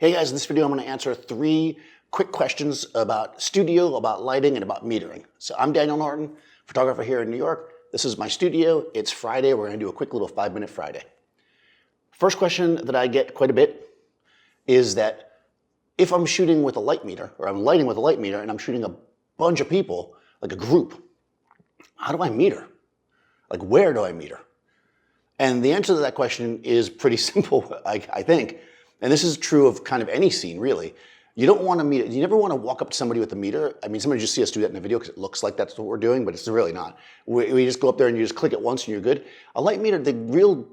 Hey guys, in this video I'm going to answer 3 quick questions about studio, about lighting, and about metering. So I'm Daniel Norton, photographer here in New York. This is my studio. It's Friday. We're going to do a quick little 5-minute Friday. First question that I get quite a bit is that if I'm shooting with a light meter, or I'm lighting with a light meter, and I'm shooting a bunch of people, like a group, how do I meter? Like, where do I meter? And the answer to that question is pretty simple, I think. And this is true of kind of any scene, really. You don't want to meter. You never want to walk up to somebody with a meter. I mean, somebody just see us do that in a video because it looks like that's what we're doing, but it's really not. We just go up there and you just click it once and you're good. A light meter, the real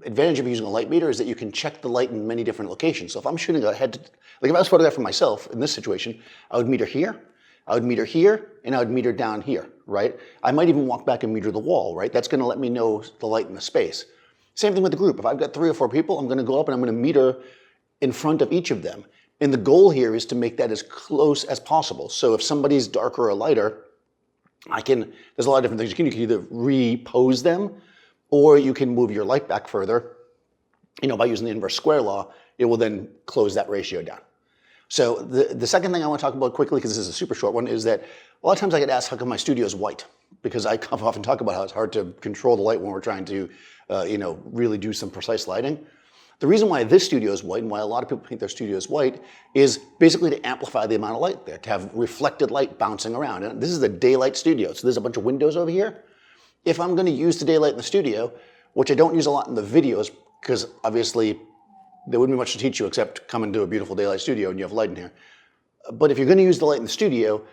advantage of using a light meter is that you can check the light in many different locations. So if I'm shooting ahead, like if I was photographing myself in this situation, I would meter here, I would meter here, and I would meter down here, right? I might even walk back and meter the wall, right? That's going to let me know the light in the space. Same thing with the group. If I've got 3 or 4 people, I'm going to go up and I'm going to meter in front of each of them. And the goal here is to make that as close as possible. So if somebody's darker or lighter, there's a lot of different things. You can either repose them, or you can move your light back further. By using the inverse square law, it will then close that ratio down. So the second thing I want to talk about quickly, because this is a super short one, is that a lot of times I get asked how come my studio is white, because I often talk about how it's hard to control the light when we're trying to really do some precise lighting. The reason why this studio is white and why a lot of people paint their studios white is basically to amplify the amount of light there, to have reflected light bouncing around. And this is a daylight studio, so there's a bunch of windows over here. If I'm going to use the daylight in the studio, which I don't use a lot in the videos, because obviously there wouldn't be much to teach you except come into a beautiful daylight studio and you have light in here. But if you're going to use the light in the studio,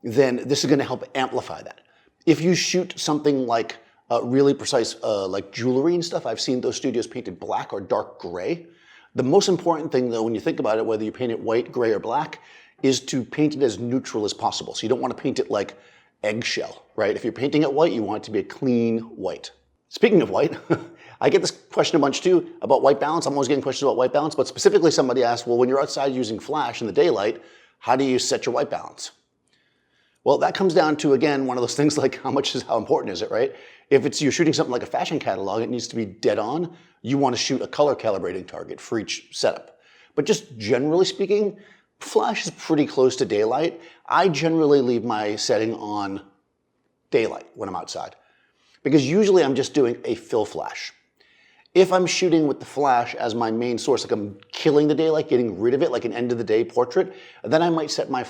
then this is going to help amplify that. If you shoot something like really precise, like jewelry and stuff, I've seen those studios painted black or dark gray. The most important thing, though, when you think about it, whether you paint it white, gray, or black, is to paint it as neutral as possible. So you don't want to paint it like eggshell, right? If you're painting it white, you want it to be a clean white. Speaking of white, I get this question a bunch too about white balance. I'm always getting questions about white balance, but specifically somebody asked, well, when you're outside using flash in the daylight, how do you set your white balance? Well, that comes down to, again, one of those things like how important is it, right? If you're shooting something like a fashion catalog, it needs to be dead on. You want to shoot a color calibrating target for each setup. But just generally speaking, flash is pretty close to daylight. I generally leave my setting on daylight when I'm outside, because usually I'm just doing a fill flash. If I'm shooting with the flash as my main source, like I'm killing the daylight, getting rid of it, like an end of the day portrait, then I might set my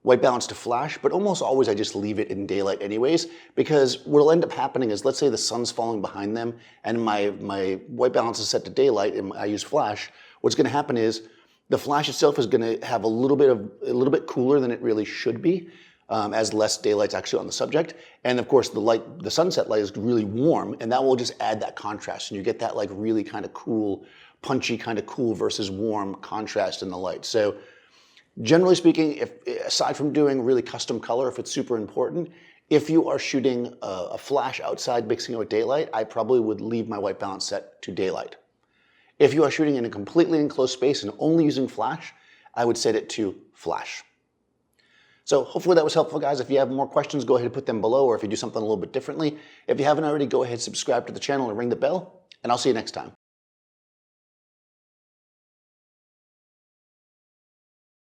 white balance to flash, but almost always I just leave it in daylight anyways, because what'll end up happening is, let's say the sun's falling behind them and my white balance is set to daylight and I use flash. What's going to happen is the flash itself is going to have a little bit cooler than it really should be, as less daylight's actually on the subject. And of course the sunset light is really warm, and that will just add that contrast, and you get that like really kind of cool, punchy kind of cool versus warm contrast in the light. So generally speaking, aside from doing really custom color, if it's super important, if you are shooting a flash outside mixing it with daylight, I probably would leave my white balance set to daylight. If you are shooting in a completely enclosed space and only using flash, I would set it to flash. So hopefully that was helpful, guys. If you have more questions, go ahead and put them below, or if you do something a little bit differently. If you haven't already, go ahead and subscribe to the channel and ring the bell, and I'll see you next time.